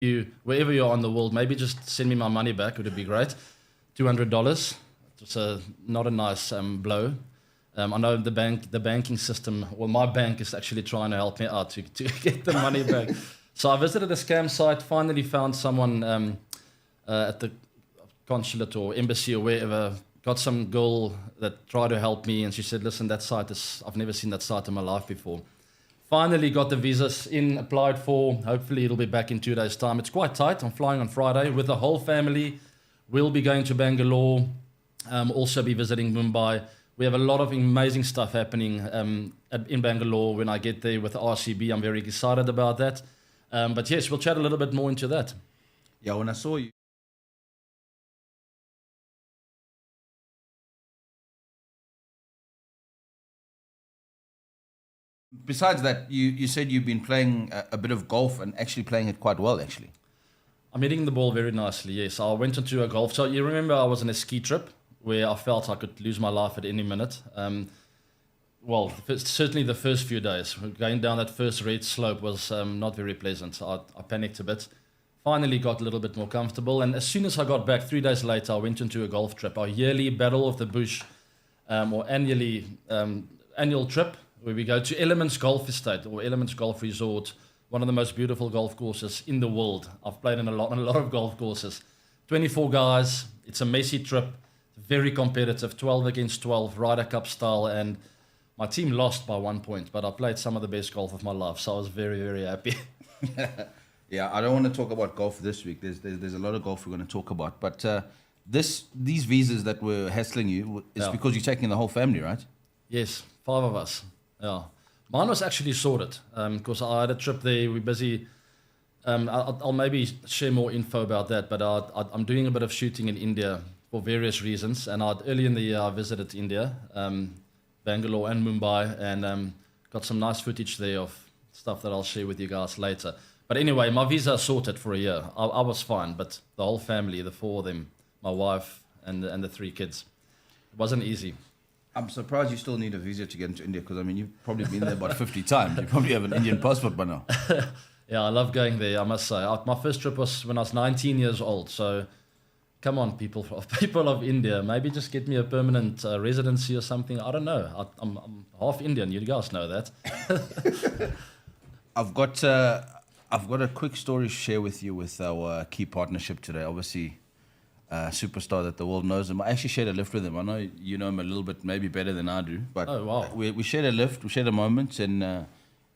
You, wherever you are in the world, maybe just send me my money back. It would be great. $200. It's not a nice blow. I know the banking system. Well, my bank is actually trying to help me out to get the money back. So I visited a scam site. Finally found someone at the consulate or embassy or wherever. Got some girl that tried to help me, and she said, "Listen, that site is. I've never seen that site in my life before." Finally got the visas in, applied for. Hopefully it'll be back in 2 days' time. It's quite tight. I'm flying on Friday with the whole family. We'll be going to Bangalore. Also be visiting Mumbai. We have a lot of amazing stuff happening in Bangalore when I get there with the RCB. I'm very excited about that. But yes, we'll chat a little bit more into that. Yeah, when I saw you. Besides that, you said you've been playing a bit of golf and actually playing it quite well, actually. I'm hitting the ball very nicely, yes. I went into a golf. So you remember I was on a ski trip where I felt I could lose my life at any minute. Certainly the first few days. Going down that first red slope was not very pleasant. I panicked a bit. Finally got a little bit more comfortable. And as soon as I got back, 3 days later, I went into a golf trip. Our yearly Battle of the Bush annual trip where we go to Elements Golf Estate or Elements Golf Resort, one of the most beautiful golf courses in the world. I've played on a lot of golf courses. 24 guys. It's a messy trip. Very competitive, 12 against 12, Ryder Cup style, and my team lost by 1 point, but I played some of the best golf of my life, so I was very, very happy. Yeah, I don't want to talk about golf this week. There's a lot of golf we're going to talk about, but these visas that were hassling you is because you're taking the whole family, right? Yes, 5 of us. Yeah, mine was actually sorted because I had a trip there. We're busy. I'll maybe share more info about that, but I'm doing a bit of shooting in India for various reasons. And early in the year, I visited India, Bangalore and Mumbai, and got some nice footage there of stuff that I'll share with you guys later. But anyway, my visa is sorted for a year. I was fine, but the whole family, the 4 of them, my wife and the 3 kids, it wasn't easy. I'm surprised you still need a visa to get into India because, I mean, you've probably been there about 50 times. You probably have an Indian passport by now. Yeah, I love going there, I must say. My first trip was when I was 19 years old, so come on, people of India, maybe just get me a permanent residency or something. I don't know. I'm half Indian. You guys know that. I've got a quick story to share with you with our key partnership today. Obviously, superstar that the world knows him. I actually shared a lift with him. I know you know him a little bit, maybe better than I do. But oh, wow. We shared a lift. We shared a moment in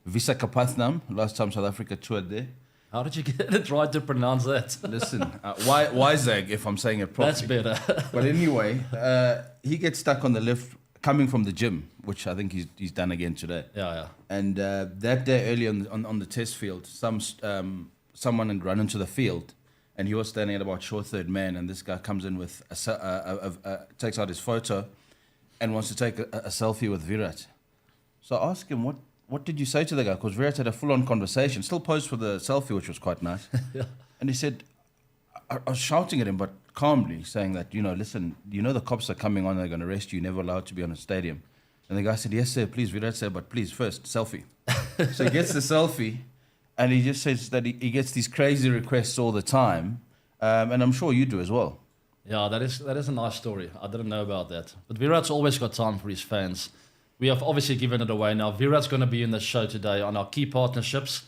Visakhapatnam. Last time South Africa toured there. How did you get it right to pronounce that? Listen, Wizag, if I'm saying it properly. That's better. But anyway, he gets stuck on the lift coming from the gym, which I think he's done again today. Yeah. And that day early on the test field, someone had run into the field, and he was standing at about short third man, and this guy comes in with takes out his photo, and wants to take a selfie with Virat. So I asked him, what did you say to the guy? Because Virat had a full-on conversation, still posed for the selfie, which was quite nice. Yeah. And he said, I was shouting at him, but calmly, saying that, listen, the cops are coming on, they're going to arrest you, you're never allowed to be on a stadium. And the guy said, yes, sir, please. Virat said, but please, first, selfie. So he gets the selfie, and he just says that he gets these crazy requests all the time, and I'm sure you do as well. Yeah, that is a nice story. I didn't know about that. But Virat's always got time for his fans. We have obviously given it away now. Virat's going to be in the show today on our key partnerships.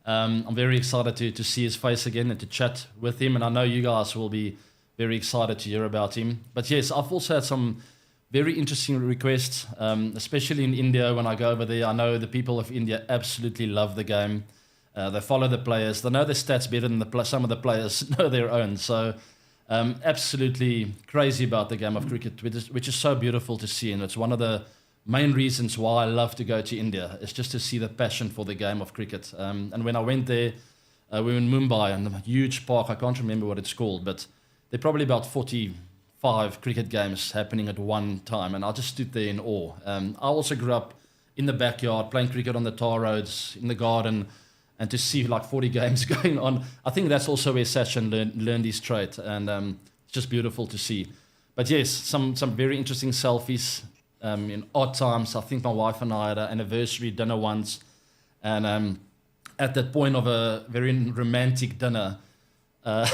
I'm very excited to see his face again and to chat with him. And I know you guys will be very excited to hear about him. But yes, I've also had some very interesting requests, especially in India when I go over there. I know the people of India absolutely love the game. They follow the players. They know their stats better than some of the players know their own. So absolutely crazy about the game of cricket, which is so beautiful to see. And it's one of the main reasons why I love to go to India, is just to see the passion for the game of cricket. And when I went there, we were in Mumbai, in a huge park. I can't remember what it's called, but there are probably about 45 cricket games happening at one time. And I just stood there in awe. I also grew up in the backyard, playing cricket on the tar roads, in the garden, and to see like 40 games going on. I think that's also where Sachin learned his trait. And it's just beautiful to see. But yes, some very interesting selfies. In odd times, I think my wife and I had an anniversary dinner once, and at that point of a very romantic dinner, uh,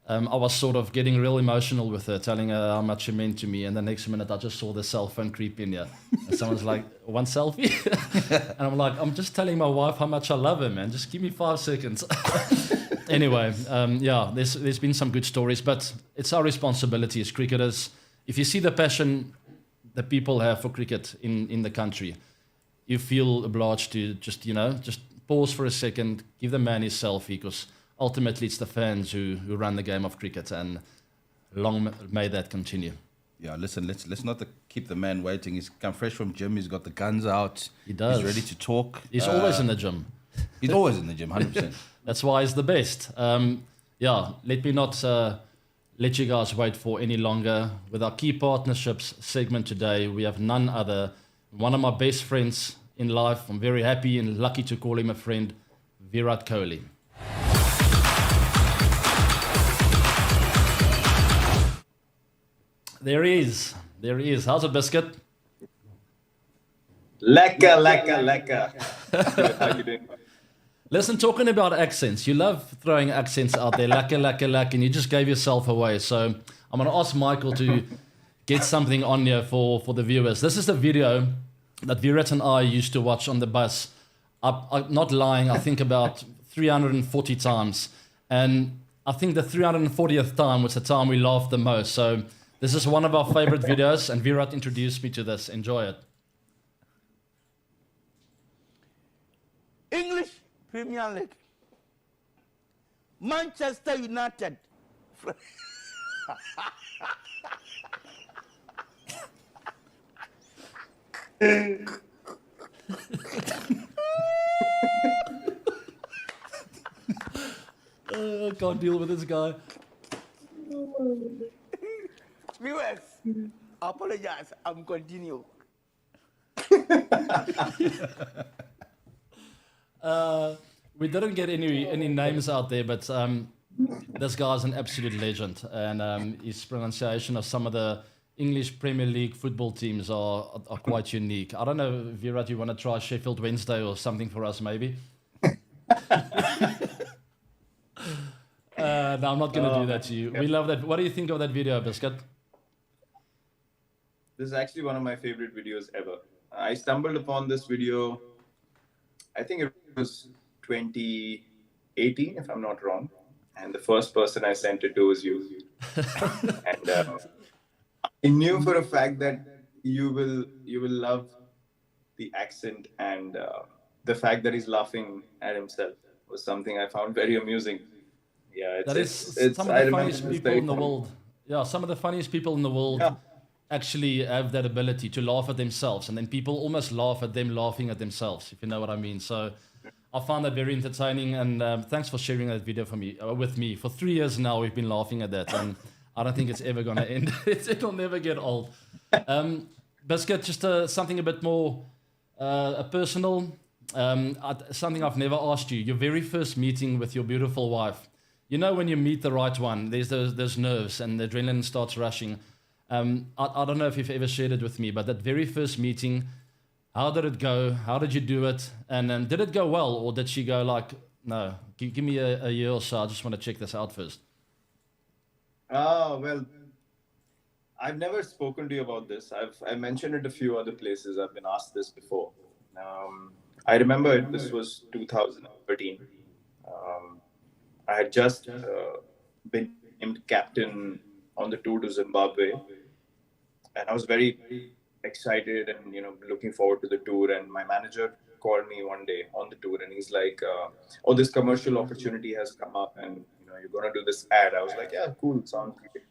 I was sort of getting real emotional with her, telling her how much she meant to me. And the next minute, I just saw the cell phone creep in here. And someone's like, one selfie? And I'm like, I'm just telling my wife how much I love her, man. Just give me 5 seconds. Anyway, yeah, there's been some good stories, but it's our responsibility as cricketers. If you see the passion that people have for cricket in the country, you feel obliged to just pause for a second, give the man his selfie, because ultimately it's the fans who run the game of cricket, and long may that continue. Yeah, listen, let's not keep the man waiting. He's come fresh from gym. He's got the guns out. He does. He's ready to talk. He's always in the gym. He's always in the gym, 100%. That's why he's the best. Yeah, let me not let you guys wait for any longer. With our key partnerships segment today, we have none other, one of my best friends in life. I'm very happy and lucky to call him a friend, Virat Kohli. There he is. There he is. How's it, Biscuit? Lekker, lekker, lekker. How you doing? Listen, talking about accents, you love throwing accents out there, lekker, lekker, lekker, and you just gave yourself away. So I'm going to ask Michael to get something on here for the viewers. This is the video that Virat and I used to watch on the bus. I'm not lying, I think about 340 times. And I think the 340th time was the time we laughed the most. So this is one of our favorite videos, and Virat introduced me to this. Enjoy it. English Premier League. Manchester United. I can't deal with this guy. Viewers, apologize. I'm continue. We didn't get any names out there, but this guy's an absolute legend, and his pronunciation of some of the English Premier League football teams are quite unique. I don't know, Virat, you want to try Sheffield Wednesday or something for us, maybe? No, I'm not going to do that to you. We love that. What do you think of that video, Biscuit? This is actually one of my favorite videos ever. I stumbled upon this video, I think it was 2018, if I'm not wrong. And the first person I sent it to was you. And I knew for a fact that you will love the accent, and the fact that he's laughing at himself was something I found very amusing. Yeah, That is some of the funniest people in the world. Yeah, some of the funniest people in the world actually have that ability to laugh at themselves, and then people almost laugh at them laughing at themselves, if you know what I mean. So I found that very entertaining, and thanks for sharing that video with me. For 3 years now, we've been laughing at that, and I don't think it's ever going to end. It'll never get old. Biscuit, just something a bit more personal, something I've never asked you. Your very first meeting with your beautiful wife. You know, when you meet the right one, there's those nerves and the adrenaline starts rushing. I don't know if you've ever shared it with me, but that very first meeting, how did it go? How did you do it? And did it go well, or did she go like, no, give me a year or so, I just want to check this out first? Oh, well, I've never spoken to you about this. I mentioned it a few other places. I've been asked this before. I remember this was 2013. I had just been named captain on the tour to Zimbabwe, and I was very excited and looking forward to the tour. And my manager called me one day on the tour, and he's like, "Oh, this commercial opportunity has come up, and you're gonna do this ad." I was like, "Yeah, cool, sounds great."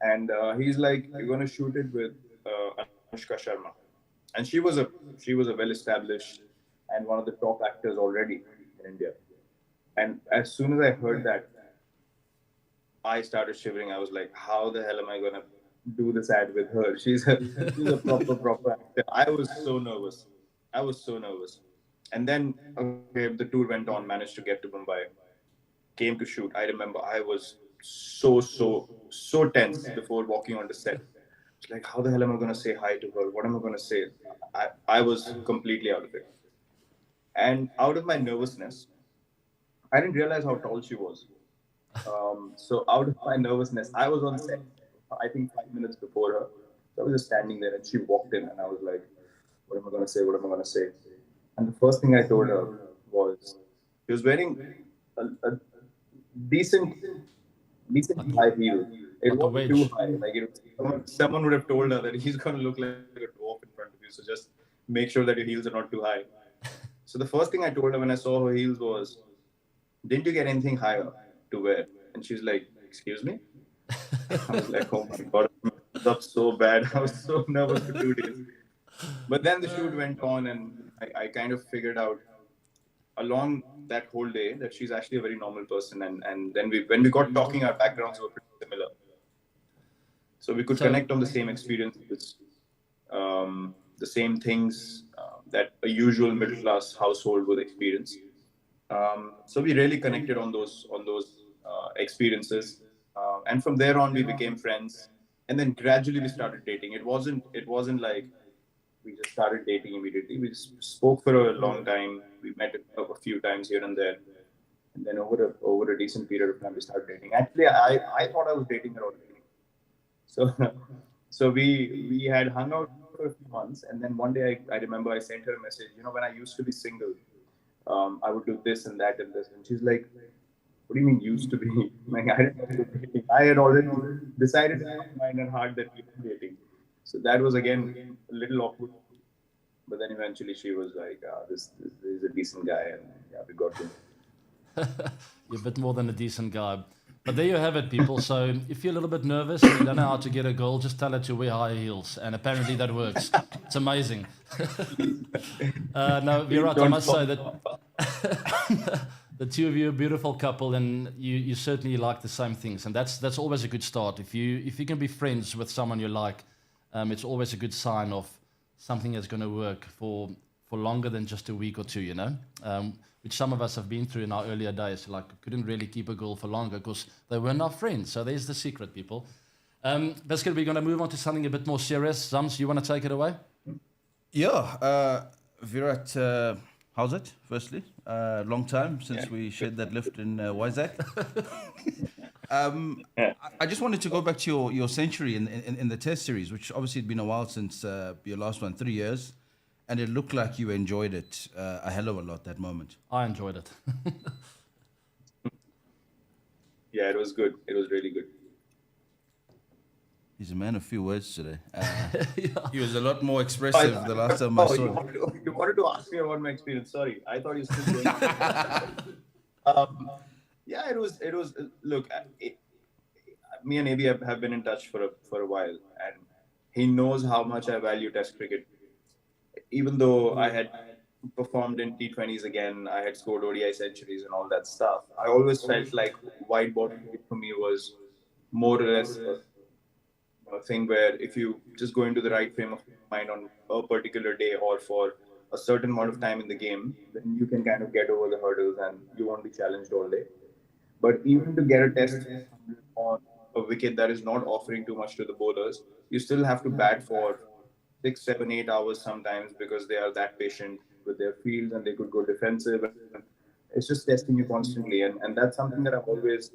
And he's like, "You're gonna shoot it with Anushka Sharma," and she was a well-established and one of the top actors already in India. And as soon as I heard that, I started shivering. I was like, "How the hell am I gonna do this ad with her? She's a proper actor." I was so nervous. And then the tour went on. Managed to get to Mumbai. Came to shoot. I remember I was so tense before walking on the set. It's like, how the hell am I gonna say hi to her? What am I gonna say? I was completely out of it. And out of my nervousness, I didn't realize how tall she was. So out of my nervousness, I was on set, I think 5 minutes before her. So I was just standing there and she walked in and I was like, what am I going to say? What am I going to say? And the first thing I told her was, she was wearing a decent, decent high heel. It Like a wasn't too wedge. high. Like someone would have told her that he's going to look like a dwarf in front of you. So just make sure that your heels are not too high. So the first thing I told her when I saw her heels was, didn't you get anything higher to wear? And she's like, excuse me? I was like, oh my God, I messed up so bad. I was so nervous for 2 days. But then the shoot went on, and I kind of figured out along that whole day that she's actually a very normal person. And then when we got talking, our backgrounds were pretty similar. So we could So- connect on the same experiences, the same things that a usual middle class household would experience. So we really connected on those experiences, and from there on we became friends, and then gradually we started dating. It wasn't like we just started dating immediately. We spoke for a long time. We met a few times here and there, and then over a decent period of time we started dating. Actually, I thought I was dating her already. So so we had hung out for a few months, and then one day I remember I sent her a message. When I used to be single, I would do this and that and this. And she's like, what do you mean used to be? Like, I didn't know you were dating. I had already decided in my mind and heart that we were dating. So that was again a little awkward. But then eventually she was like, this is a decent guy. And yeah, we got to. You're a bit more than a decent guy. But there you have it, people. So if you're a little bit nervous and you don't know how to get a girl, just tell her to wear high heels. And apparently that works. It's amazing. No, Virat, I must say that the two of you are a beautiful couple, and you certainly like the same things. And that's always a good start. If you can be friends with someone you like, it's always a good sign of something that's going to work for longer than just a week or two, which some of us have been through in our earlier days. Like, couldn't really keep a girl for longer because they weren't our friends. So there's the secret, people. Basically, we're going to move on to something a bit more serious. Zams, you want to take it away? Yeah, Virat, how's it? Firstly, long time since we shared that lift in Waisak. I just wanted to go back to your century in the Test series, which obviously had been a while since your last one, 3 years, and it looked like you enjoyed it a hell of a lot that moment. I enjoyed it. Yeah, it was good. It was really good. He's a man of few words today. Yeah. He was a lot more expressive the last time I Oh, saw you him. wanted to ask me about my experience. Sorry, I thought you still going. Yeah, it was. Look, me and AB have been in touch for a while, and he knows how much I value Test cricket. Even though I had performed in T20s again, I had scored ODI centuries and all that stuff. I always felt like white ball cricket for me was more or less a thing where if you just go into the right frame of mind on a particular day or for a certain amount of time in the game, then you can kind of get over the hurdles and you won't be challenged all day. But even to get a test on a wicket that is not offering too much to the bowlers, you still have to bat for 6, 7, 8 hours sometimes because they are that patient with their fields and they could go defensive. It's just testing you constantly, and that's something that I've always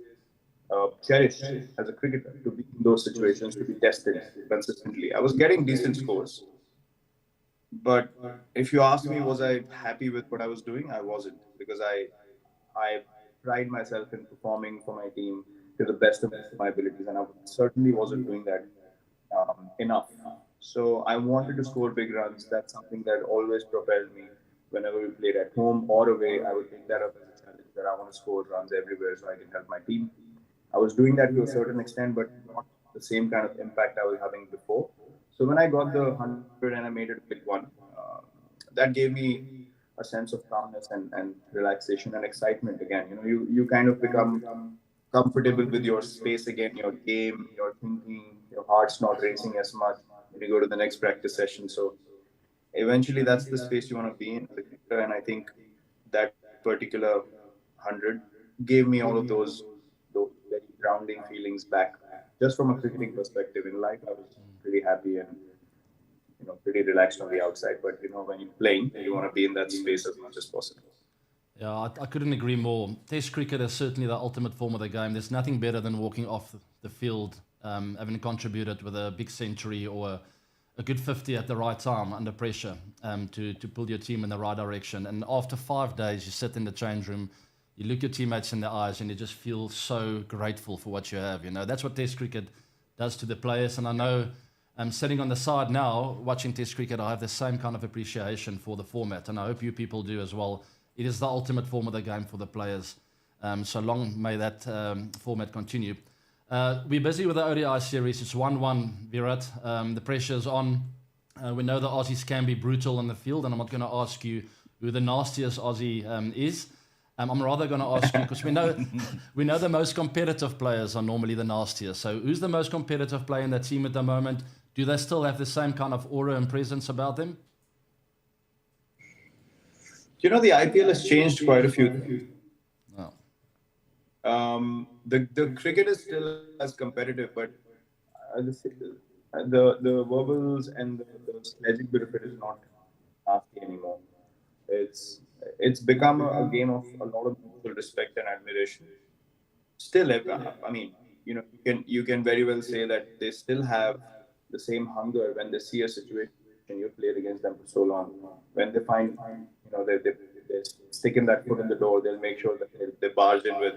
cherished as a cricketer, to be in those situations, to be tested consistently. I was getting decent scores, but if you ask me, was I happy with what I was doing? I wasn't, because I pride myself in performing for my team to the best of my abilities, and I certainly wasn't doing that enough. So I wanted to score big runs. That's something that always propelled me. Whenever we played at home or away, I would take that up as a challenge, that I want to score runs everywhere so I can help my team. I was doing that to a certain extent, but not the same kind of impact I was having before. So when I got the 100 and I made it a big one, that gave me a sense of calmness and relaxation and excitement again. You kind of become comfortable with your space again, your game, your thinking, your heart's not racing as much when you go to the next practice session. So eventually that's the space you want to be in as a cricketer, and I think that particular 100 gave me all of those very grounding feelings back. Just from a cricketing perspective in life, I was pretty happy and pretty relaxed on the outside. But when you're playing, you want to be in that space as much as possible. Yeah, I couldn't agree more. Test cricket is certainly the ultimate form of the game. There's nothing better than walking off the field, having contributed with a big century or a good 50 at the right time under pressure to pull your team in the right direction. And after 5 days, you sit in the change room, you look your teammates in the eyes, and you just feel so grateful for what you have. You know, that's what Test cricket does to the players. And I know I'm sitting on the side now watching Test cricket. I have the same kind of appreciation for the format, and I hope you people do as well. It is the ultimate form of the game for the players. So long may that format continue. We're busy with the ODI series. It's 1-1, Virat. The pressure's on. We know the Aussies can be brutal on the field, and I'm not going to ask you who the nastiest Aussie is. I'm rather going to ask you, because we know the most competitive players are normally the nastiest. So who's the most competitive player in that team at the moment? Do they still have the same kind of aura and presence about them? You know, the IPL has changed quite a few. Oh. The cricket is still as competitive, but the wobbles and the sledging bit of it is not nasty anymore. It's become a game of a lot of mutual respect and admiration. Still, I mean, you know, you can very well say that they still have the same hunger when they see a situation you've played against them for so long. When they find, you know, they stick in that foot in the door, they'll make sure that they barge in with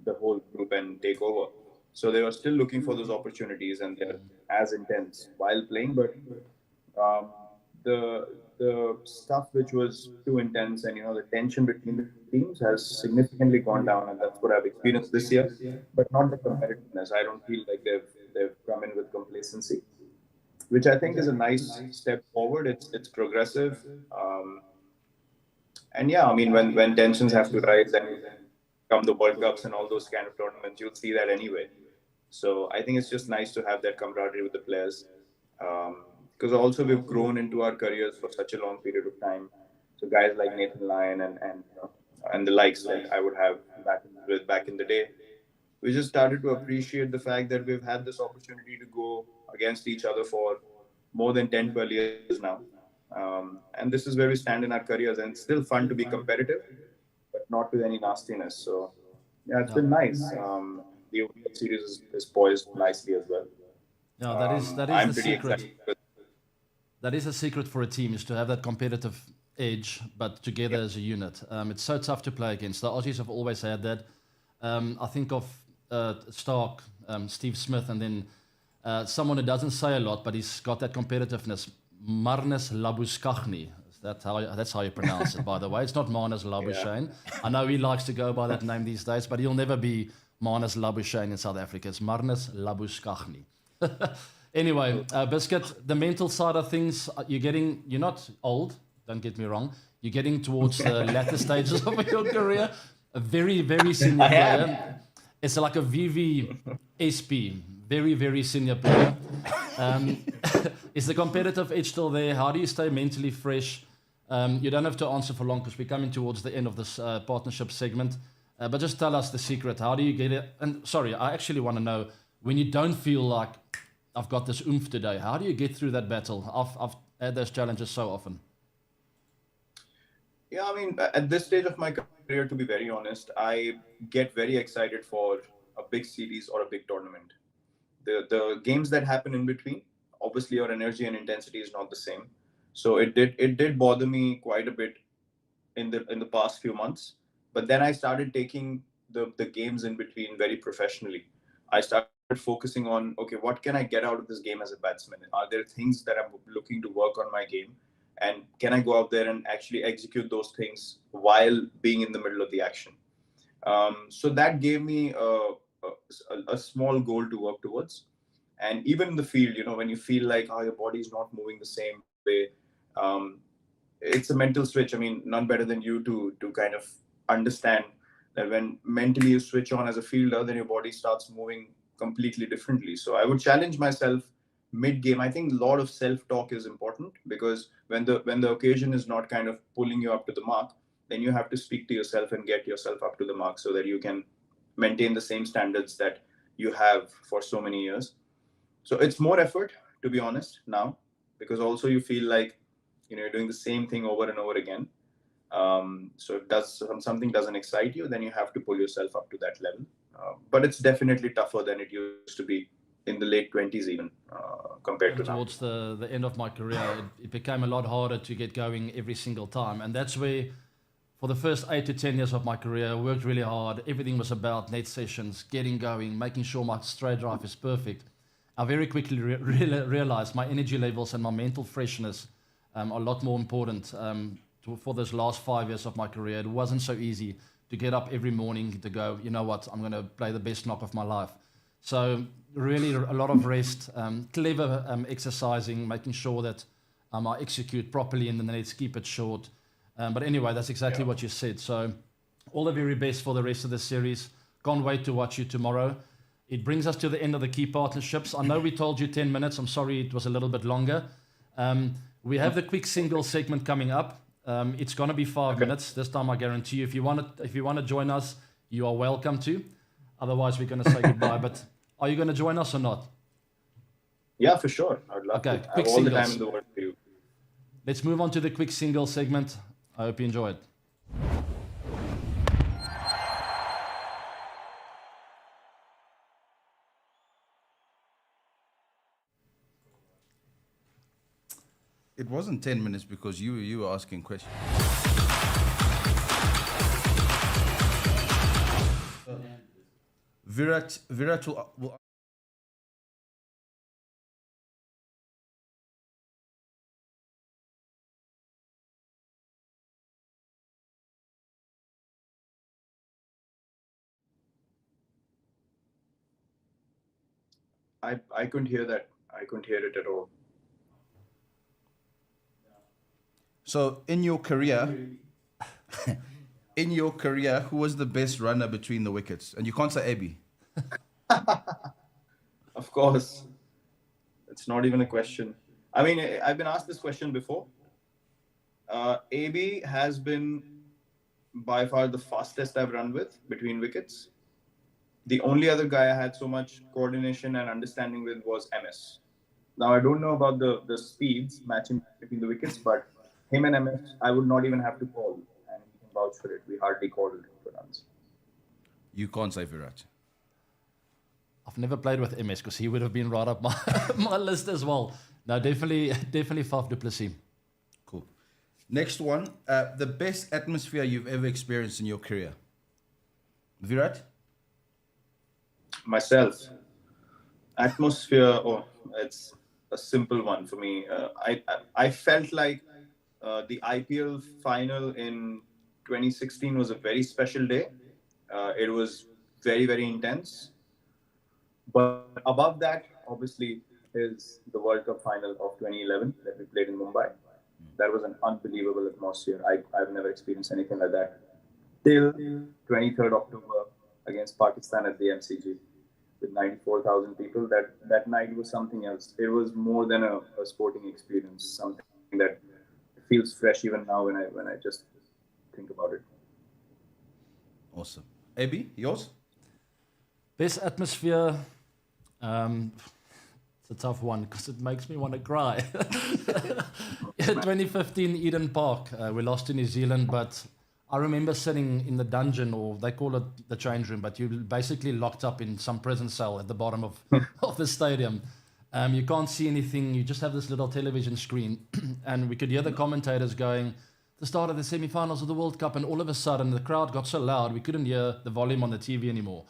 the whole group and take over. So they are still looking for those opportunities, and they're as intense while playing. But um, the stuff which was too intense, and you know, the tension between the teams has significantly gone down, and that's what I've experienced this year. But not the competitiveness. I don't feel like they've come in with complacency, which I think is a nice step forward. It's progressive. And yeah, I mean, when tensions have to rise and come the World Cups and all those kind of tournaments, you'll see that anyway. So I think it's just nice to have that camaraderie with the players. Because also we've grown into our careers for such a long period of time. So guys like Nathan Lyon and you know, and the likes that I would have back in the day, we just started to appreciate the fact that we've had this opportunity to go against each other for more than 10, 12 years now. And this is where we stand in our careers, and it's still fun to be competitive, but not with any nastiness. So yeah, it's been nice. The ODI series is poised nicely as well. Yeah, that is I'm the pretty secret. excited. That is a secret for a team, is to have that competitive edge, but together as a unit. It's so tough to play against. The Aussies have always had that. I think of Stark, Steve Smith, and then someone who doesn't say a lot, but he's got that competitiveness. Marnus Labuschagne. That's how you pronounce it, by the way. It's not Marnus Labuschagne. I know he likes to go by that name these days, but he'll never be Marnus Labuschagne in South Africa. It's Marnus Labuschagne. Anyway, Biscuit, the mental side of things, you're not old, don't get me wrong. You're getting towards the latter stages of your career. A very, very senior player. It's like a VVSP, very, very senior player. Is the competitive edge still there? How do you stay mentally fresh? You don't have to answer for long because we're coming towards the end of this partnership segment. But just tell us the secret. How do you get it? And sorry, I actually want to know, when you don't feel like I've got this oomph today, how do you get through that battle? I've had those challenges so often. Yeah, I mean, at this stage of my career, to be very honest, I get very excited for a big series or a big tournament. The games that happen in between, obviously your energy and intensity is not the same. So it did bother me quite a bit in the past few months. But then I started taking the games in between very professionally. I started focusing on, okay, what can I get out of this game as a batsman? Are there things that I'm looking to work on my game? And can I go out there and actually execute those things while being in the middle of the action? So that gave me a small goal to work towards. And even in the field, you know, when you feel like, oh, your body is not moving the same way, it's a mental switch. I mean, none better than you to kind of understand that when mentally you switch on as a fielder, then your body starts moving completely differently. So I would challenge myself mid-game. I think a lot of self-talk is important, because when the occasion is not kind of pulling you up to the mark, then you have to speak to yourself and get yourself up to the mark so that you can maintain the same standards that you have for so many years. So it's more effort, to be honest, now, because also you feel like, you know, you're doing the same thing over and over again. So if something doesn't excite you, then you have to pull yourself up to that level. But it's definitely tougher than it used to be in the late 20s even compared to now. Towards the end of my career, it became a lot harder to get going every single time. And that's where, for the first 8 to 10 years of my career, I worked really hard. Everything was about net sessions, getting going, making sure my straight drive is perfect. I very quickly realized my energy levels and my mental freshness are a lot more important for those last 5 years of my career. It wasn't so easy to get up every morning to go, you know what, I'm going to play the best knock of my life. So really a lot of rest, clever exercising, making sure that I execute properly and then let's keep it short. But anyway, that's exactly what you said. So all the very best for the rest of the series. Can't wait to watch you tomorrow. It brings us to the end of the key partnerships. I know we told you 10 minutes. I'm sorry it was a little bit longer. We have the quick single segment coming up. It's going to be 5 minutes. This time I guarantee you, if you want to join us, you are welcome to. Otherwise, we're going to say goodbye. But are you going to join us or not? Yeah, for sure. I'd love to. I have all the time in the world for you. Let's move on to the quick single segment. I hope you enjoy it. It wasn't 10 minutes because you were asking questions. Virat will I couldn't hear that. I couldn't hear it at all. So in your career, who was the best runner between the wickets? And you can't say AB. Of course. It's not even a question. I mean, I've been asked this question before. AB has been by far the fastest I've run with between wickets. The only other guy I had so much coordination and understanding with was MS. Now, I don't know about the speeds matching between the wickets, but him and MS, I would not even have to call, and he can vouch for it. We hardly called for runs. You can't say Virat. I've never played with MS because he would have been right up my list as well. No, definitely Faf du Plessis. Cool. Next one, the best atmosphere you've ever experienced in your career. Virat? Myself. Atmosphere, it's a simple one for me. I felt like the IPL final in 2016 was a very special day. It was very, very intense. But above that, obviously, is the World Cup final of 2011 that we played in Mumbai. That was an unbelievable atmosphere. I've never experienced anything like that. Till 23rd October against Pakistan at the MCG with 94,000 people. That night was something else. It was more than a sporting experience, something that feels fresh even now when I just think about it. Awesome. AB, yours? Best atmosphere. It's a tough one because it makes me want to cry. 2015 Eden Park. We lost to New Zealand, but I remember sitting in the dungeon, or they call it the change room, but you're basically locked up in some prison cell at the bottom of the stadium. You can't see anything. You just have this little television screen. And we could hear the commentators going, the start of the semi-finals of the World Cup, and all of a sudden the crowd got so loud we couldn't hear the volume on the TV anymore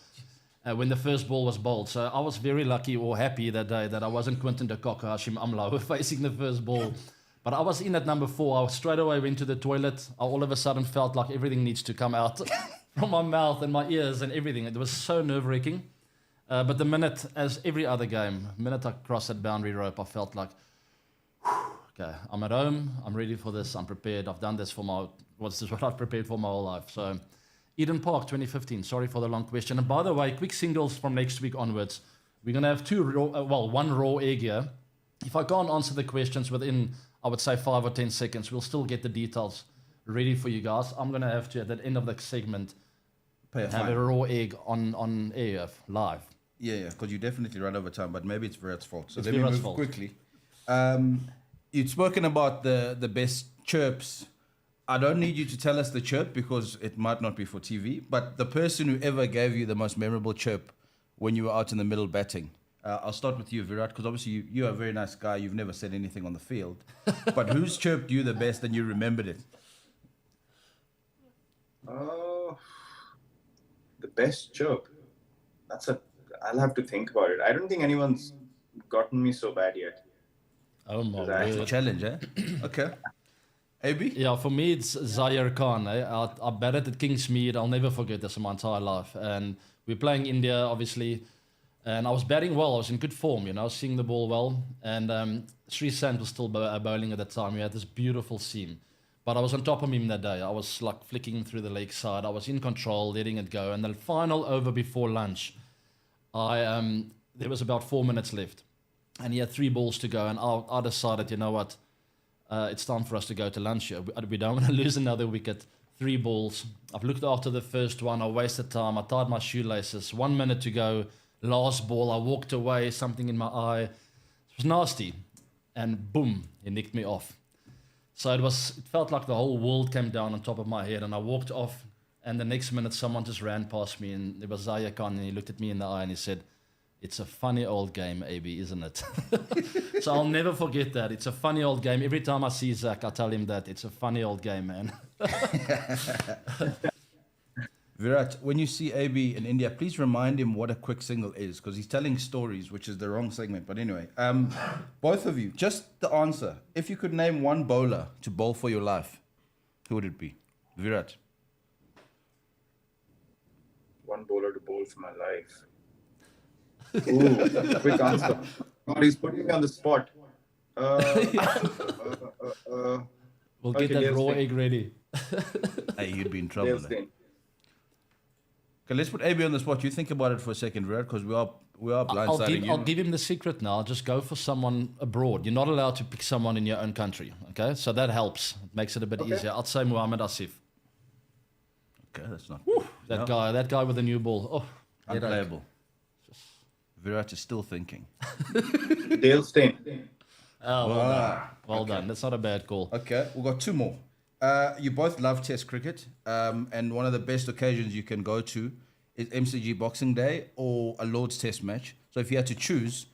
when the first ball was bowled. So I was very lucky or happy that day that I wasn't Quinton de Kock or Hashim Amla facing the first ball. But I was in at number 4. I straight away went to the toilet. I all of a sudden felt like everything needs to come out from my mouth and my ears and everything. It was so nerve-wracking. But the minute, as every other game, the minute I crossed that boundary rope, I felt like, okay, I'm at home. I'm ready for this. I'm prepared. I've done this this is what I've prepared for my whole life. So Eden Park 2015. Sorry for the long question. And by the way, quick singles from next week onwards. We're going to have one raw egg here. If I can't answer the questions within, I would say 5 or 10 seconds, we'll still get the details ready for you guys. I'm going to have to, at the end of the segment, have a raw egg on air, live. Yeah, because you definitely run over time, but maybe it's Virat's fault. So It's let me Virat's move fault. quickly. You'd spoken about the best chirps I don't need you to tell us the chirp because it might not be for TV, but the person who ever gave you the most memorable chirp when you were out in the middle batting. I'll start with you, Virat, because obviously you're a very nice guy. You've never said anything on the field. But who's chirped you the best and you remembered it? The best chirp. I'll have to think about it. I don't think anyone's gotten me so bad yet. Oh my That's It's a word. challenge, eh? Okay. AB? Yeah, for me it's Zaire Khan. I batted at Kingsmead. I'll never forget this in my entire life. And we're playing India, obviously. And I was batting well. I was in good form, you know, seeing the ball well. And Sri Sant was still bowling at the time. We had this beautiful seam. But I was on top of him that day. I was like flicking through the leg side. I was in control, letting it go. And the final over before lunch, there was about 4 minutes left. And he had 3 balls to go. And I decided, you know what? It's time for us to go to lunch here. We don't want to lose another wicket. 3 balls. I've looked after the first one. I wasted time. I tied my shoelaces. 1 minute to go. Last ball. I walked away. Something in my eye. It was nasty. And boom, he nicked me off. So it felt like the whole world came down on top of my head. And I walked off. And the next minute, someone just ran past me. And it was Zaire Khan. And he looked at me in the eye and he said, "It's a funny old game, AB, isn't it?" So I'll never forget that. It's a funny old game. Every time I see Zach, I tell him that. It's a funny old game, man. Virat, when you see AB in India, please remind him what a quick single is because he's telling stories, which is the wrong segment. But anyway, both of you, just the answer. If you could name one bowler to bowl for your life, who would it be? Virat. One bowler to bowl for my life. Ooh, quick answer. God, he's putting me on the spot. We'll Okay, get that Dale raw Steyn. egg ready. Hey, you'd be in trouble. Dale eh? Steyn. Okay, let's put AB on the spot. You think about it for a second, Virat, because we are blindsiding you. I'll give him the secret now. Just go for someone abroad. You're not allowed to pick someone in your own country. Okay, so that helps. It makes it a bit easier. I'd say Muhammad Asif. Okay, that's not That guy with the new ball. Oh, headache. unplayable. Virat is still thinking. Dale Steyn. Oh, well done. Well done. That's not a bad call. Okay, we've got 2 more. You both love Test cricket, and one of the best occasions you can go to is MCG Boxing Day or a Lord's Test match. So if you had to choose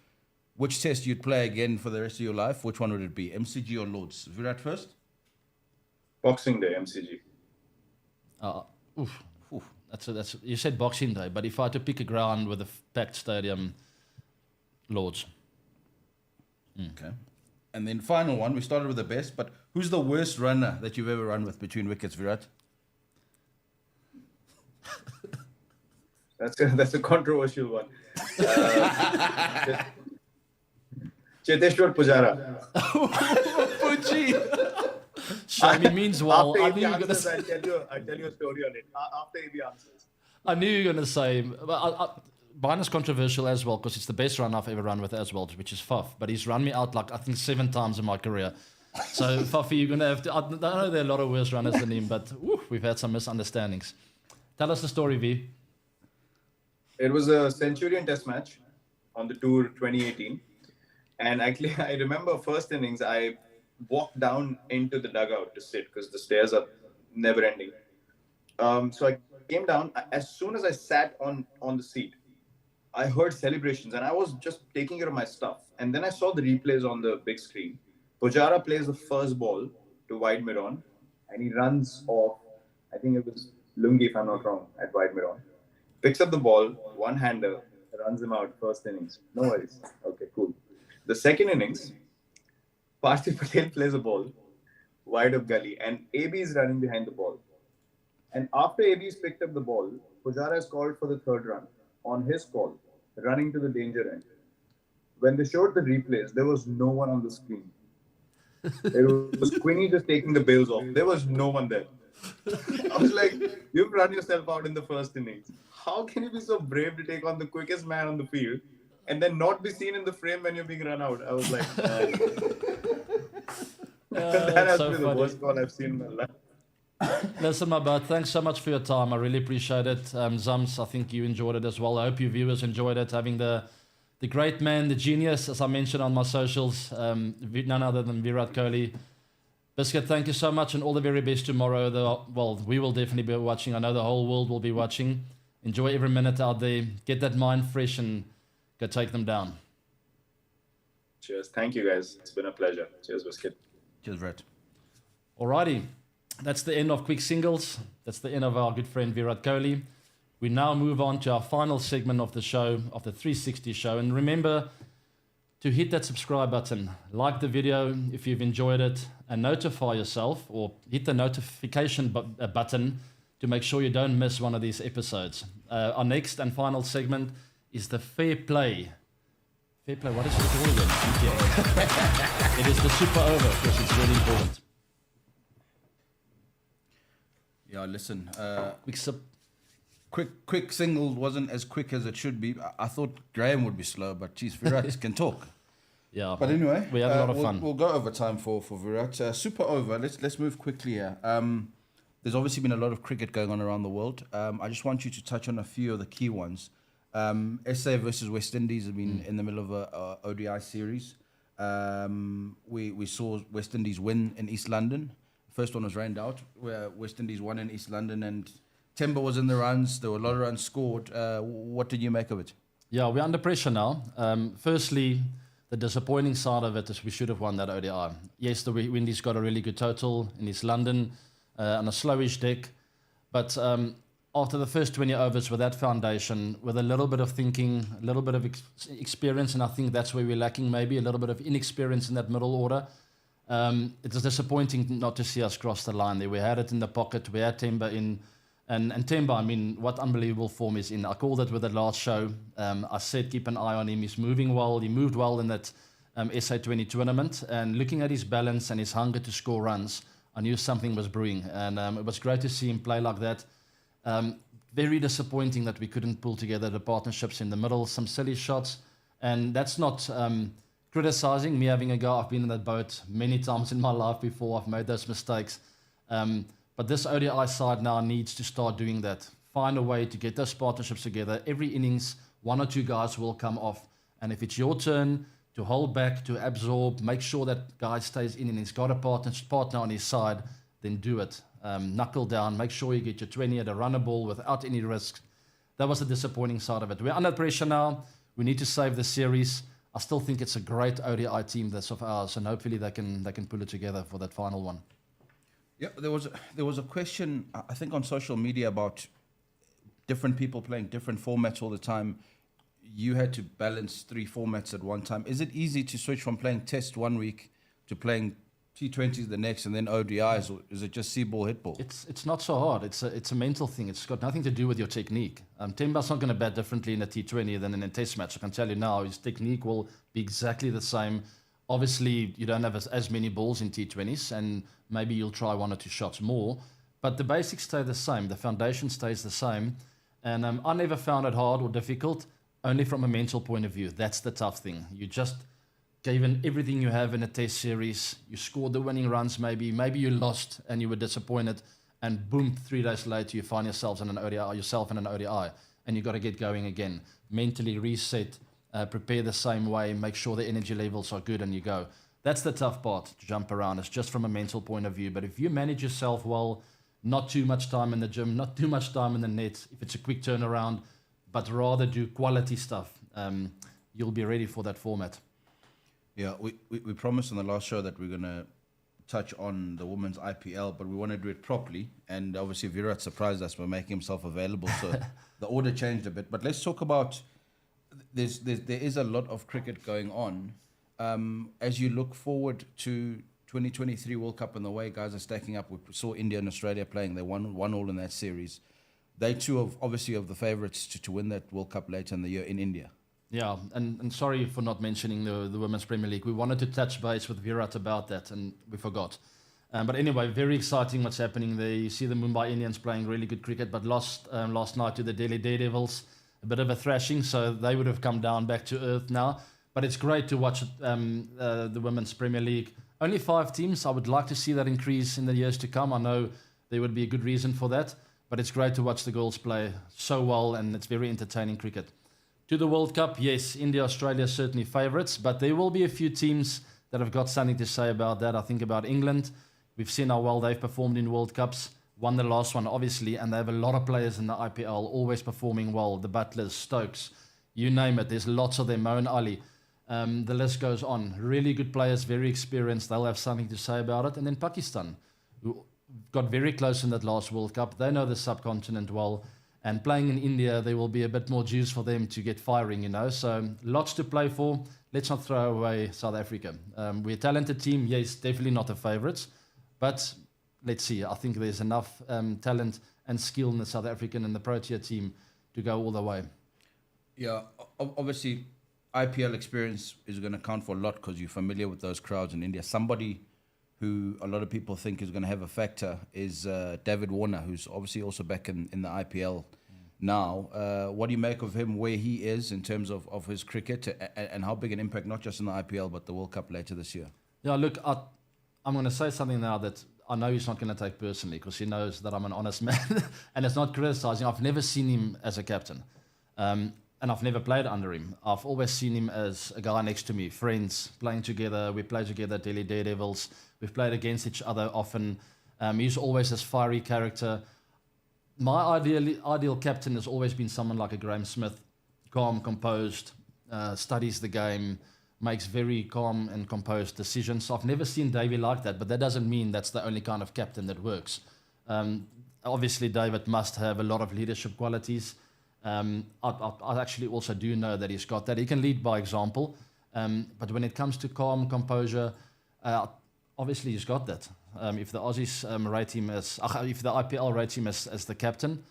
which Test you'd play again for the rest of your life, which one would it be, MCG or Lord's? Virat first? Boxing Day, MCG. Oof. That's you said Boxing Day, but if I had to pick a ground with a packed stadium, Lords. Okay. And then final one, we started with the best, but who's the worst runner that you've ever run with between wickets, Virat? That's a controversial one. Cheteshwar Pujara. Shame, he means well. After I AB knew you were gonna answers, say. I'll tell you a story on it. After AB answers. I knew you were gonna say. But mine is controversial as well because it's the best run I've ever run with as well, which is Faf. But he's run me out like I think 7 times in my career. So Fafi, you're gonna have to. I know there are a lot of worse runners than him, but we've had some misunderstandings. Tell us the story, V. It was a Centurion Test match on the tour 2018, and actually I remember first innings I walked down into the dugout to sit because the stairs are never ending. So I came down. As soon as I sat on the seat, I heard celebrations, and I was just taking care of my stuff. And then I saw the replays on the big screen. Pujara plays the first ball to Wide Miron, and he runs off. I think it was Lungi, if I'm not wrong, at Wide Miron. Picks up the ball, one-hander, runs him out first innings. No worries. Okay, cool. The second innings, Parthiv Patel plays a ball wide of gully, and AB is running behind the ball. And after AB's picked up the ball, Pujara is called for the third run on his call, running to the danger end. When they showed the replays, there was no one on the screen. It was Quinny just taking the bails off. There was no one there. I was like, you've run yourself out in the first innings. How can you be so brave to take on the quickest man on the field and then not be seen in the frame when you're being run out? I was like, that has so been the funny. worst call I've seen in my life. Listen, my bud, thanks so much for your time. I really appreciate it. Zams, I think you enjoyed it as well. I hope your viewers enjoyed it. Having the great man, the genius, as I mentioned on my socials, none other than Virat Kohli. Biscuit, thank you so much, and all the very best tomorrow. Well, we will definitely be watching. I know the whole world will be watching. Enjoy every minute out there. Get that mind fresh and go take them down. Cheers. Thank you, guys. It's been a pleasure. Cheers, Biscuit. Cheers, Virat. Alrighty, that's the end of Quick Singles. That's the end of our good friend Virat Kohli. We now move on to our final segment of the show, of the 360 show. And remember to hit that subscribe button, like the video if you've enjoyed it, and notify yourself, or hit the notification button to make sure you don't miss one of these episodes. Our next and final segment is the Fair Play. Fair Play, what is it called again? Yeah. It is the Super Over, because it's really important. Yeah, listen. Quick Quick single wasn't as quick as it should be. I thought Graham would be slow, but geez, Virat can talk. Yeah, But anyway, we had a lot of fun. We'll go over time for Virat. Super over. Let's move quickly here. There's obviously been a lot of cricket going on around the world. I just want you to touch on a few of the key ones. SA versus West Indies have been in the middle of a ODI series. We saw West Indies win in East London. First one was rained out, where West Indies won in East London, and Timber was in the runs. There were a lot of runs scored. What did you make of it? Yeah, we're under pressure now. Firstly, the disappointing side of it is we should have won that ODI. Yes, the Windies got a really good total in East London on a slowish deck, but after the first 20 overs with that foundation, with a little bit of thinking, a little bit of experience, and I think that's where we're lacking maybe, a little bit of inexperience in that middle order. It was disappointing not to see us cross the line there. We had it in the pocket, we had Timber in, and Timber, I mean, what unbelievable form he's in. I called it with the last show. I said keep an eye on him. He's moving well. He moved well in that SA20 tournament. And looking at his balance and his hunger to score runs, I knew something was brewing. And it was great to see him play like that. Very disappointing that we couldn't pull together the partnerships in the middle. Some silly shots. And that's not criticizing me having a go. I've been in that boat many times in my life before. I've made those mistakes. But this ODI side now needs to start doing that. Find a way to get those partnerships together. Every innings, one or two guys will come off. And if it's your turn to hold back, to absorb, make sure that guy stays in and he's got a partner on his side, then do it. Knuckle down, make sure you get your 20 at a runner ball without any risks. That was the disappointing side of it. We're under pressure now. We need to save the series. I still think it's a great ODI team that's of ours, and hopefully they can pull it together for that final one. Yeah, there was a question, I think, on social media about different people playing different formats all the time. You had to balance 3 formats at one time. Is it easy to switch from playing Test one week to playing T20s the next and then ODIs, or is it just see ball, hit ball? It's not so hard. It's a mental thing. It's got nothing to do with your technique. Timba's not going to bat differently in a T20 than in a Test match. I can tell you now, his technique will be exactly the same. Obviously, you don't have as many balls in T20s, and maybe you'll try 1 or 2 shots more. But the basics stay the same. The foundation stays the same. And I never found it hard or difficult, only from a mental point of view. That's the tough thing. You just gave in everything you have in a Test series. You scored the winning runs maybe. Maybe you lost and you were disappointed. And boom, 3 days later, you find yourself in an ODI. And you've got to get going again. Mentally reset. Prepare the same way, make sure the energy levels are good, and you go. That's the tough part, to jump around. It's just from a mental point of view. But if you manage yourself well, not too much time in the gym, not too much time in the net, if it's a quick turnaround, but rather do quality stuff, you'll be ready for that format. Yeah, we promised on the last show that we're going to touch on the women's IPL, but we want to do it properly. And obviously Virat surprised us by making himself available, so the order changed a bit. But let's talk about... There is a lot of cricket going on. As you look forward to 2023 World Cup and the way guys are stacking up, we saw India and Australia playing. They won all in that series. They too are obviously of the favourites to win that World Cup later in the year in India. Yeah, and sorry for not mentioning the Women's Premier League. We wanted to touch base with Virat about that, and we forgot. But anyway, very exciting what's happening there. You see the Mumbai Indians playing really good cricket, but lost last night to the Delhi Daredevils. A bit of a thrashing, so they would have come down back to earth now. But it's great to watch the Women's Premier League. Only 5 teams. I would like to see that increase in the years to come. I know there would be a good reason for that. But it's great to watch the girls play so well, and it's very entertaining cricket. To the World Cup, yes, India, Australia certainly favourites. But there will be a few teams that have got something to say about that. I think about England. We've seen how well they've performed in World Cups. Won the last one, obviously, and they have a lot of players in the IPL always performing well. The Butlers, Stokes, you name it. There's lots of them. Moeen Ali. The list goes on. Really good players, very experienced. They'll have something to say about it. And then Pakistan, who got very close in that last World Cup. They know the subcontinent well. And playing in India, there will be a bit more juice for them to get firing, So lots to play for. Let's not throw away South Africa. We're a talented team. Yes, definitely not the favourites. But let's see. I think there's enough talent and skill in the South African and the Protea team to go all the way. Yeah, obviously, IPL experience is going to count for a lot because you're familiar with those crowds in India. Somebody who a lot of people think is going to have a factor is David Warner, who's obviously also back in the IPL now. What do you make of him, where he is in terms of his cricket and how big an impact, not just in the IPL, but the World Cup later this year? Yeah, look, I'm going to say something now that I know he's not going to take personally because he knows that I'm an honest man. And it's not criticizing. I've never seen him as a captain. And I've never played under him. I've always seen him as a guy next to me, friends, playing together. We play together at Delhi Daredevils. We've played against each other often. He's always this fiery character. My ideal captain has always been someone like a Graham Smith, calm, composed, studies the game, makes very calm and composed decisions. I've never seen Davey like that, but that doesn't mean that's the only kind of captain that works. Obviously, David must have a lot of leadership qualities. I actually also do know that he's got that. He can lead by example. But when it comes to calm, composure, obviously he's got that. If the Aussies rate him if the IPL rates him as the captain,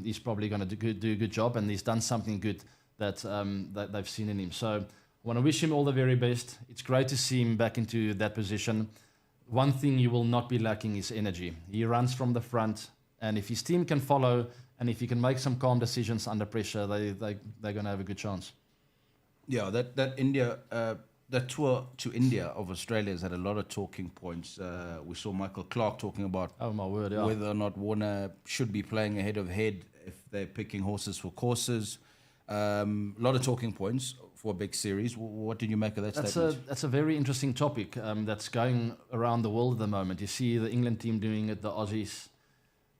he's probably going to do a good job, and he's done something good that they've seen in him. So I want to wish him all the very best. It's great to see him back into that position. One thing you will not be lacking is energy. He runs from the front, and if his team can follow, and if he can make some calm decisions under pressure, they're going to have a good chance. Yeah, that India, that tour to India of Australia has had a lot of talking points. We saw Michael Clark talking about whether or not Warner should be playing ahead of Head if they're picking horses for courses. A lot of talking points for a big series. What did you make of that statement? That's a very interesting topic that's going around the world at the moment. You see the England team doing it, the Aussies.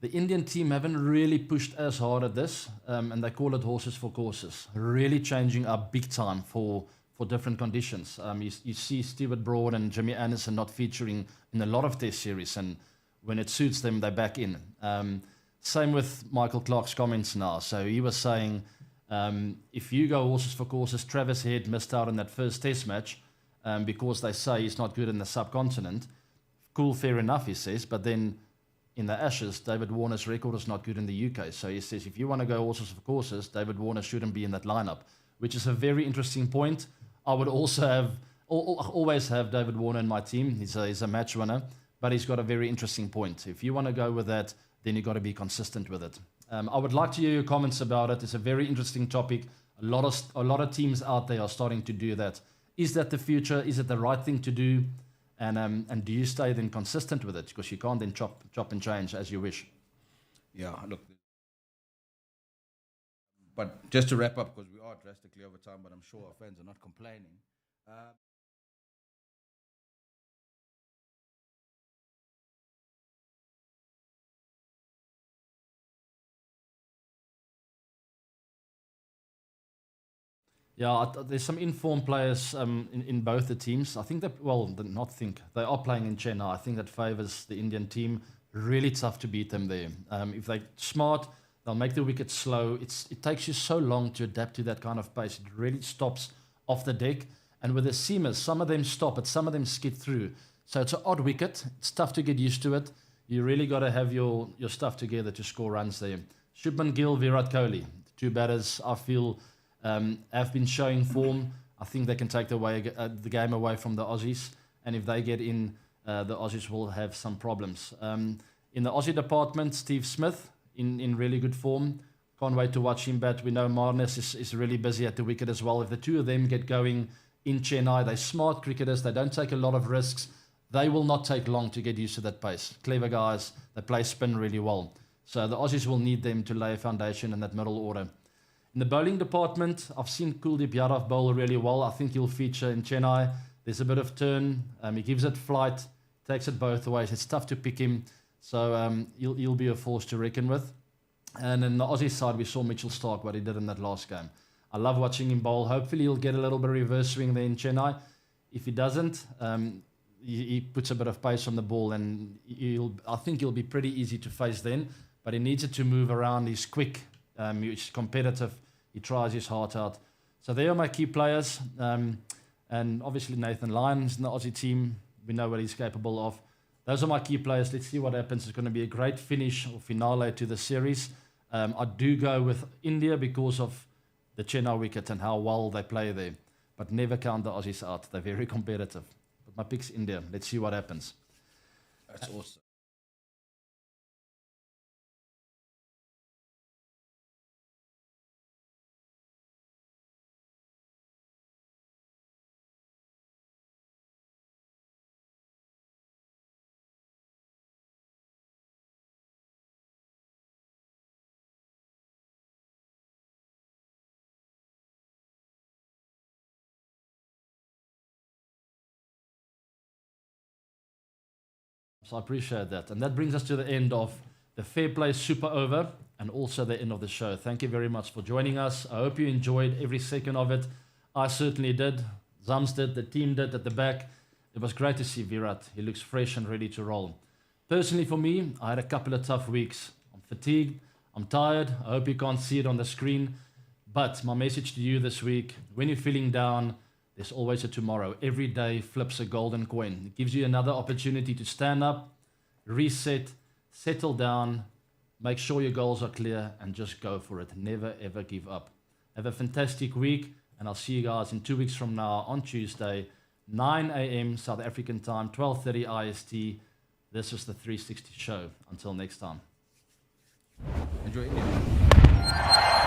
The Indian team haven't really pushed as hard at this, and they call it horses for courses. Really changing up big time for different conditions. You see Stuart Broad and Jimmy Anderson not featuring in a lot of Test series, and when it suits them, they're back in. Same with Michael Clark's comments now. So he was saying, if you go horses for courses, Travis Head missed out on that first Test match because they say he's not good in the subcontinent. Cool, fair enough, he says, but then in the Ashes, David Warner's record is not good in the UK. So he says, if you want to go horses for courses, David Warner shouldn't be in that lineup, which is a very interesting point. I would also always have David Warner in my team. He's a match winner, but he's got a very interesting point. If you want to go with that, then you've got to be consistent with it. I would like to hear your comments about it. It's a very interesting topic. A lot of teams out there are starting to do that. Is that the future? Is it the right thing to do? And do you stay then consistent with it? Because you can't then chop and change as you wish. Yeah, look. But just to wrap up, because we are drastically over time, but I'm sure our fans are not complaining. Yeah, there's some informed players in both the teams. I think they are playing in Chennai. I think that favours the Indian team. Really tough to beat them there. If they're smart, they'll make the wicket slow. It takes you so long to adapt to that kind of pace. It really stops off the deck. And with the seamers, some of them stop it, some of them skid through. So it's an odd wicket. It's tough to get used to it. You really got to have your stuff together to score runs there. Shubman Gill, Virat Kohli, two batters I feel have been showing form. I think they can take the game away from the Aussies. And if they get in, the Aussies will have some problems. In the Aussie department, Steve Smith in really good form. Can't wait to watch him bat. We know Marnus is really busy at the wicket as well. If the two of them get going in Chennai, they're smart cricketers. They don't take a lot of risks. They will not take long to get used to that pace. Clever guys. They play spin really well. So the Aussies will need them to lay a foundation in that middle order. In the bowling department, I've seen Kuldeep Yadav bowl really well. I think he'll feature in Chennai. There's a bit of turn. He gives it flight, takes it both ways. It's tough to pick him, so he'll be a force to reckon with. And on the Aussie side, we saw Mitchell Stark, what he did in that last game. I love watching him bowl. Hopefully he'll get a little bit of reverse swing there in Chennai. If he doesn't, he puts a bit of pace on the ball, and I think he'll be pretty easy to face then. But he needs it to move around. He's quick. He's competitive. He tries his heart out. So they are my key players. And obviously Nathan Lyons in the Aussie team. We know what he's capable of. Those are my key players. Let's see what happens. It's going to be a great finish or finale to the series. I do go with India because of the Chennai wicket and how well they play there. But never count the Aussies out. They're very competitive. But my pick's India. Let's see what happens. That's awesome. So I appreciate that. And that brings us to the end of the Fair Play Super Over and also the end of the show. Thank you very much for joining us. I hope you enjoyed every second of it. I certainly did. Zams did, the team did at the back. It was great to see Virat. He looks fresh and ready to roll. Personally for me, I had a couple of tough weeks. I'm fatigued. I'm tired. I hope you can't see it on the screen. But my message to you this week, when you're feeling down, there's always a tomorrow. Every day flips a golden coin. It gives you another opportunity to stand up, reset, settle down, make sure your goals are clear, and just go for it. Never, ever give up. Have a fantastic week, and I'll see you guys in 2 weeks from now on Tuesday, 9 a.m. South African time, 12:30 IST. This is the 360 show. Until next time. Enjoy India.